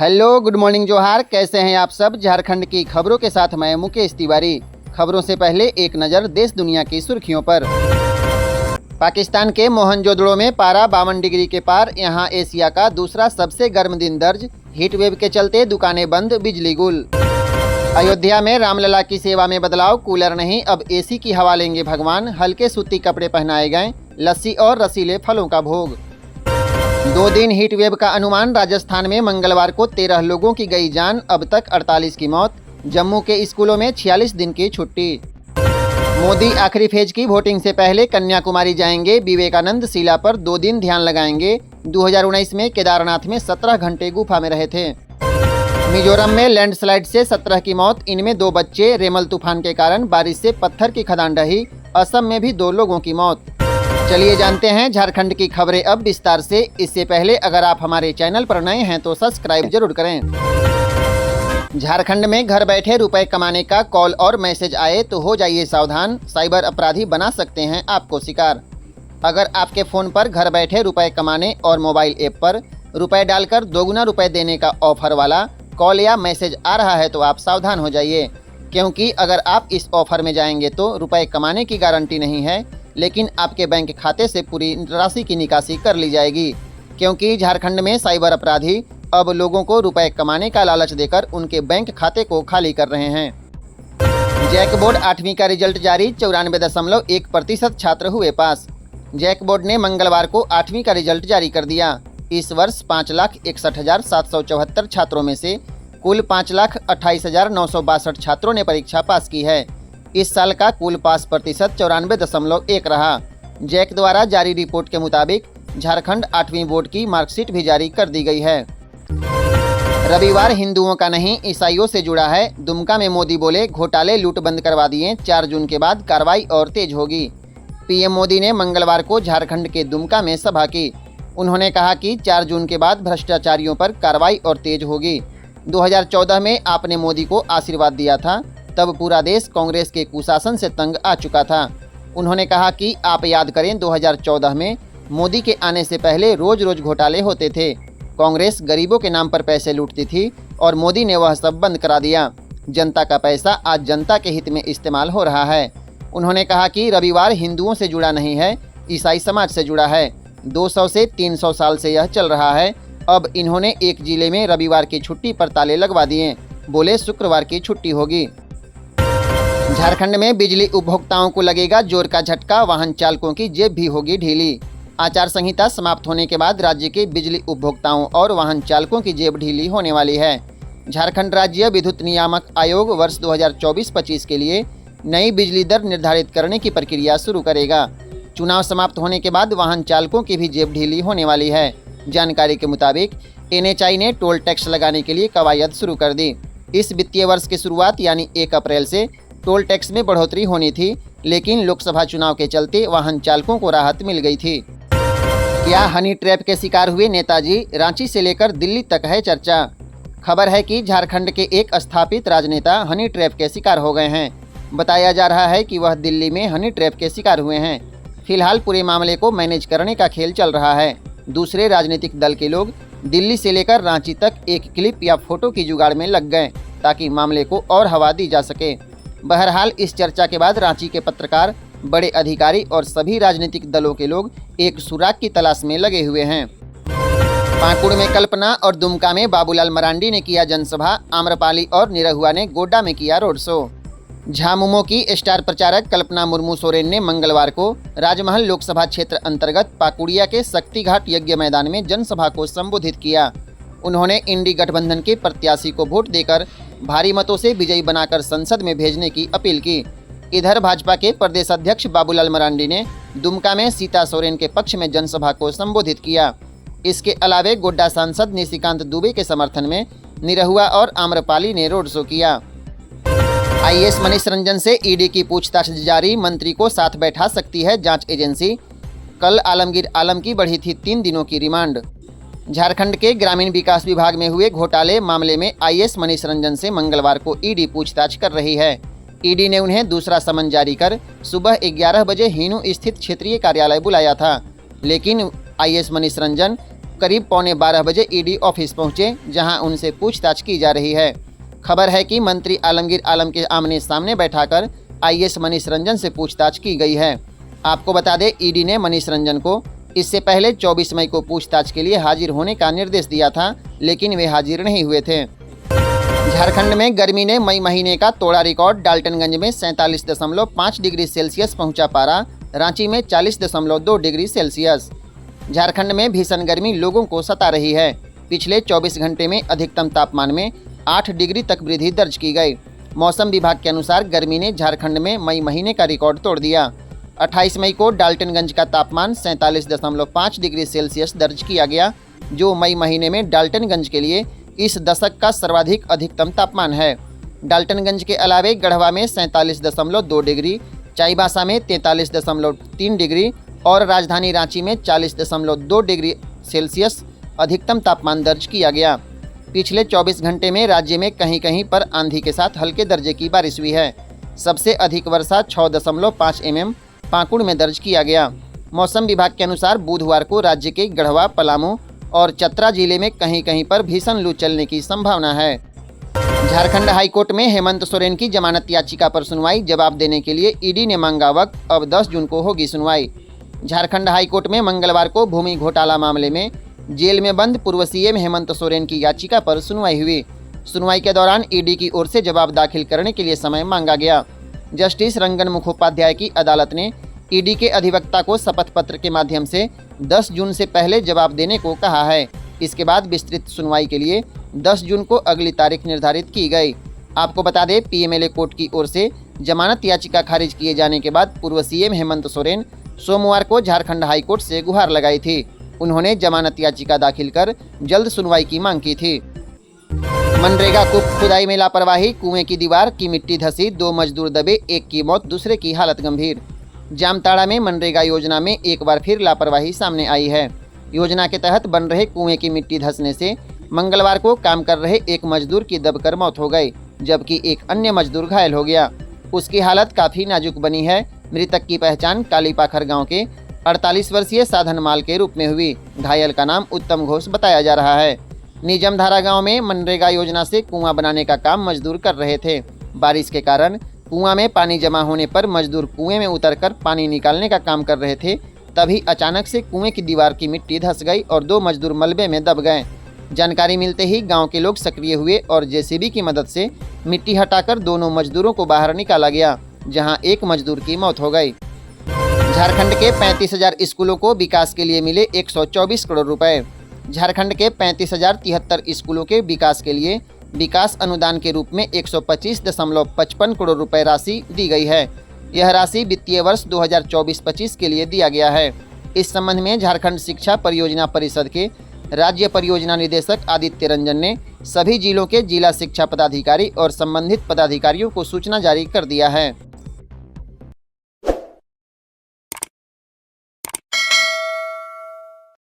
Hello, good morning, जोहार। कैसे हैं आप सब? झारखंड की खबरों के साथ मैं मुकेश तिवारी। खबरों से पहले एक नज़र देश दुनिया की सुर्खियों पर। पाकिस्तान के मोहनजोदड़ो में पारा 52 डिग्री के पार। यहां एशिया का दूसरा सबसे गर्म दिन दर्ज। हीट वेव के चलते दुकानें बंद, बिजली गुल। अयोध्या में रामलला की सेवा में बदलाव। कूलर नहीं, अब एसी की हवा लेंगे भगवान। हल्के सूती कपड़े पहनाए गए। लस्सी और रसीले फलों का भोग। 2 दिन हीट वेव का अनुमान। राजस्थान में मंगलवार को 13 लोगों की गई जान, अब तक 48 की मौत। जम्मू के स्कूलों में 46 दिन की छुट्टी। मोदी आखिरी फेज की वोटिंग से पहले कन्याकुमारी जाएंगे। विवेकानंद शिला पर 2 दिन ध्यान लगाएंगे। 2019 में केदारनाथ में 17 घंटे गुफा में रहे थे। मिजोरम में लैंडस्लाइड से 17 की मौत, इनमें 2 बच्चे। रेमल तूफान के कारण बारिश से पत्थर की खदान ढही। असम में भी 2 लोगों की मौत। चलिए जानते हैं झारखंड की खबरें अब विस्तार से। इससे पहले अगर आप हमारे चैनल पर नए हैं तो सब्सक्राइब जरूर करें। झारखंड में घर बैठे रुपए कमाने का कॉल और मैसेज आए तो हो जाइए सावधान। साइबर अपराधी बना सकते हैं आपको शिकार। अगर आपके फ़ोन पर घर बैठे रुपए कमाने और मोबाइल ऐप पर रुपए डालकर दोगुना रुपए देने का ऑफर वाला कॉल या मैसेज आ रहा है तो आप सावधान हो जाइए, क्योंकि अगर आप इस ऑफर में जाएंगे तो रुपए कमाने की गारंटी नहीं है, लेकिन आपके बैंक खाते से पूरी राशि की निकासी कर ली जाएगी। क्योंकि झारखंड में साइबर अपराधी अब लोगों को रुपए कमाने का लालच देकर उनके बैंक खाते को खाली कर रहे हैं। जैक बोर्ड 8वीं का रिजल्ट जारी। 94.1% छात्र हुए पास। जैक बोर्ड ने मंगलवार को 8वीं का रिजल्ट जारी कर दिया। इस वर्ष 5,61,774 छात्रों में से कुल 5,28,962 छात्रों ने परीक्षा पास की है। इस साल का कुल पास प्रतिशत 94.1 रहा। जैक द्वारा जारी रिपोर्ट के मुताबिक झारखंड 8वीं बोर्ड की मार्कशीट भी जारी कर दी गई है। रविवार हिंदुओं का नहीं, ईसाइयों से जुड़ा है। दुमका में मोदी बोले, घोटाले लूट बंद करवा दिए। 4 जून के बाद कार्रवाई और तेज होगी। पीएम मोदी ने मंगलवार को झारखंड के दुमका में सभा की। उन्होंने कहा कि 4 जून के बाद भ्रष्टाचारियों पर कार्रवाई और तेज होगी। 2014 में आपने मोदी को आशीर्वाद दिया था, तब पूरा देश कांग्रेस के कुशासन से तंग आ चुका था। उन्होंने कहा कि आप याद करें, 2014 में मोदी के आने से पहले रोज रोज घोटाले होते थे। कांग्रेस गरीबों के नाम पर पैसे लूटती थी और मोदी ने वह सब बंद करा दिया। जनता का पैसा आज जनता के हित में इस्तेमाल हो रहा है। उन्होंने कहा कि रविवार हिंदुओं से जुड़ा नहीं है, ईसाई समाज से जुड़ा है। 200 से 300 साल से यह चल रहा है। अब इन्होंने एक जिले में रविवार की छुट्टी पर ताले लगवा दिए। बोले शुक्रवार की छुट्टी होगी। झारखंड में बिजली उपभोक्ताओं को लगेगा जोर का झटका। वाहन चालकों की जेब भी होगी ढीली। आचार संहिता समाप्त होने के बाद राज्य के बिजली उपभोक्ताओं और वाहन चालकों की जेब ढीली होने वाली है। झारखंड राज्य विद्युत नियामक आयोग वर्ष 2024-25 के लिए नई बिजली दर निर्धारित करने की प्रक्रिया शुरू करेगा। चुनाव समाप्त होने के बाद वाहन चालकों की भी जेब ढीली होने वाली है। जानकारी के मुताबिक NHAI ने टोल टैक्स लगाने के लिए कवायद शुरू कर दी। इस वित्तीय वर्ष की शुरुआत यानी 1 अप्रैल से टोल टैक्स में बढ़ोतरी होनी थी, लेकिन लोकसभा चुनाव के चलते वाहन चालकों को राहत मिल गई थी। क्या हनी ट्रैप के शिकार हुए नेताजी? रांची से लेकर दिल्ली तक है चर्चा। खबर है कि झारखंड के एक स्थापित राजनेता हनी ट्रैप के शिकार हो गए हैं। बताया जा रहा है कि वह दिल्ली में हनी ट्रैप के शिकार हुए हैं। फिलहाल पूरे मामले को मैनेज करने का खेल चल रहा है। दूसरे राजनीतिक दल के लोग दिल्ली से लेकर रांची तक एक क्लिप या फोटो की जुगाड़ में लग गए, ताकि मामले को और हवा दी जा सके। बहरहाल इस चर्चा के बाद रांची के पत्रकार, बड़े अधिकारी और सभी राजनीतिक दलों के लोग एक सुराग की तलाश में लगे हुए हैं। पाकुड़ में कल्पना और दुमका में बाबूलाल मरांडी ने किया जनसभा। आम्रपाली और निरहुआ ने गोड्डा में किया रोड शो। झामुमो की स्टार प्रचारक कल्पना मुर्मू सोरेन ने मंगलवार को राजमहल लोकसभा क्षेत्र अंतर्गत पाकुड़िया के शक्तिघाट यज्ञ मैदान में जनसभा को संबोधित किया। उन्होंने इंडी गठबंधन के प्रत्याशी को वोट देकर भारी मतों से विजयी बनाकर संसद में भेजने की अपील की। इधर भाजपा के प्रदेश अध्यक्ष बाबूलाल मरांडी ने दुमका में सीता सोरेन के पक्ष में जनसभा को संबोधित किया। इसके अलावे गोड्डा सांसद निशिकांत दुबे के समर्थन में निरहुआ और आम्रपाली ने रोड शो किया। IAS मनीष रंजन से ED की पूछताछ जारी। मंत्री को साथ बैठा सकती है जांच एजेंसी। कल आलमगीर आलम की बढ़ी थी 3 दिनों की रिमांड। झारखंड के ग्रामीण विकास विभाग में हुए घोटाले मामले में IAS मनीष रंजन से मंगलवार को ED पूछताछ कर रही है। ED ने उन्हें दूसरा समन जारी कर सुबह 11 बजे हिनू स्थित क्षेत्रीय कार्यालय बुलाया था, लेकिन IAS मनीष रंजन करीब 11:15 बजे ईडी ऑफिस पहुंचे, जहां उनसे पूछताछ की जा रही है। खबर है कि मंत्री आलमगीर आलम के आमने सामने बैठाकर आईएएस मनीष रंजन से पूछताछ की गई है। आपको बता दें, ईडी ने मनीष रंजन को इससे पहले 24 मई को पूछताछ के लिए हाजिर होने का निर्देश दिया था, लेकिन वे हाजिर नहीं हुए थे। झारखंड में गर्मी ने मई महीने का तोड़ा रिकॉर्ड। डाल्टनगंज में 47.5 डिग्री सेल्सियस पहुंचा पारा, रांची में 40.2 डिग्री सेल्सियस। झारखंड में भीषण गर्मी लोगों को सता रही है। पिछले 24 घंटे में अधिकतम तापमान में 8 डिग्री तक वृद्धि दर्ज की गई। मौसम विभाग के अनुसार गर्मी ने झारखंड में मई महीने का रिकॉर्ड तोड़ दिया। 28 मई को डाल्टनगंज का तापमान 47.5 डिग्री सेल्सियस दर्ज किया गया, जो मई महीने में डाल्टनगंज के लिए इस दशक का सर्वाधिक अधिकतम तापमान है। डाल्टनगंज के अलावे गढ़वा में 47.2 डिग्री, चाईबासा में 43.3 डिग्री और राजधानी रांची में 40.2 डिग्री सेल्सियस अधिकतम तापमान दर्ज किया गया। पिछले 24 घंटे में राज्य में कहीं कहीं पर आंधी के साथ हल्के दर्जे की बारिश हुई है। सबसे अधिक वर्षा 6.5 mm पाकुड़ में दर्ज किया गया। मौसम विभाग के अनुसार बुधवार को राज्य के गढ़वा, पलामू और चतरा जिले में कहीं कहीं पर भीषण लू चलने की संभावना है। झारखंड हाईकोर्ट में हेमंत सोरेन की जमानत याचिका पर सुनवाई। जवाब देने के लिए ईडी ने मांगा वक्त, अब 10 जून को होगी सुनवाई। झारखंड हाईकोर्ट में मंगलवार को भूमि घोटाला मामले में जेल में बंद पूर्व सीएम हेमंत सोरेन की याचिका पर सुनवाई हुई। सुनवाई के दौरान ईडी की ओर से जवाब दाखिल करने के लिए समय मांगा गया। जस्टिस रंगन मुखोपाध्याय की अदालत ने ईडी के अधिवक्ता को शपथ पत्र के माध्यम से 10 जून से पहले जवाब देने को कहा है। इसके बाद विस्तृत सुनवाई के लिए 10 जून को अगली तारीख निर्धारित की गई। आपको बता दें, पीएमएलए कोर्ट की ओर से जमानत याचिका खारिज किए जाने के बाद पूर्व सीएम हेमंत सोरेन सोमवार को झारखंड हाईकोर्ट से गुहार लगाई थी। उन्होंने जमानत याचिका दाखिल कर जल्द सुनवाई की मांग की थी। मनरेगा खुदाई में लापरवाही, कुएं की दीवार की मिट्टी धसी, 2 मजदूर दबे, एक की मौत, दूसरे की हालत गंभीर। जामताड़ा में मनरेगा योजना में एक बार फिर लापरवाही सामने आई है। योजना के तहत बन रहे कुएं की मिट्टी धंसने से मंगलवार को काम कर रहे एक मजदूर की दबकर मौत हो गई, जबकि एक अन्य मजदूर घायल हो गया। उसकी हालत काफ़ी नाजुक बनी है। मृतक की पहचान कालीपाखर गांव के 48 वर्षीय साधन माल के रूप में हुई। घायल का नाम उत्तम घोष बताया जा रहा है। निजमधारा गांव में मनरेगा योजना से कुआं बनाने का काम मजदूर कर रहे थे। बारिश के कारण कुआं में पानी जमा होने पर मजदूर कुएं में उतरकर पानी निकालने का काम कर रहे थे। तभी अचानक से कुएं की दीवार की मिट्टी धंस गई और 2 मजदूर मलबे में दब गए। जानकारी मिलते ही गांव के लोग सक्रिय हुए और जेसीबी की मदद से मिट्टी हटाकर दोनों मजदूरों को बाहर निकाला गया, जहां एक मजदूर की मौत हो गई। झारखंड के 35,000 स्कूलों को विकास के लिए मिले 124 करोड़ रुपए। झारखंड के 35,073 स्कूलों के विकास के लिए विकास अनुदान के रूप में 125.55 करोड़ रुपए राशि दी गई है। यह राशि वित्तीय वर्ष 2024-25 के लिए दिया गया है। इस संबंध में झारखंड शिक्षा परियोजना परिषद के राज्य परियोजना निदेशक आदित्य रंजन ने सभी जिलों के जिला शिक्षा पदाधिकारी और संबंधित पदाधिकारियों को सूचना जारी कर दिया है।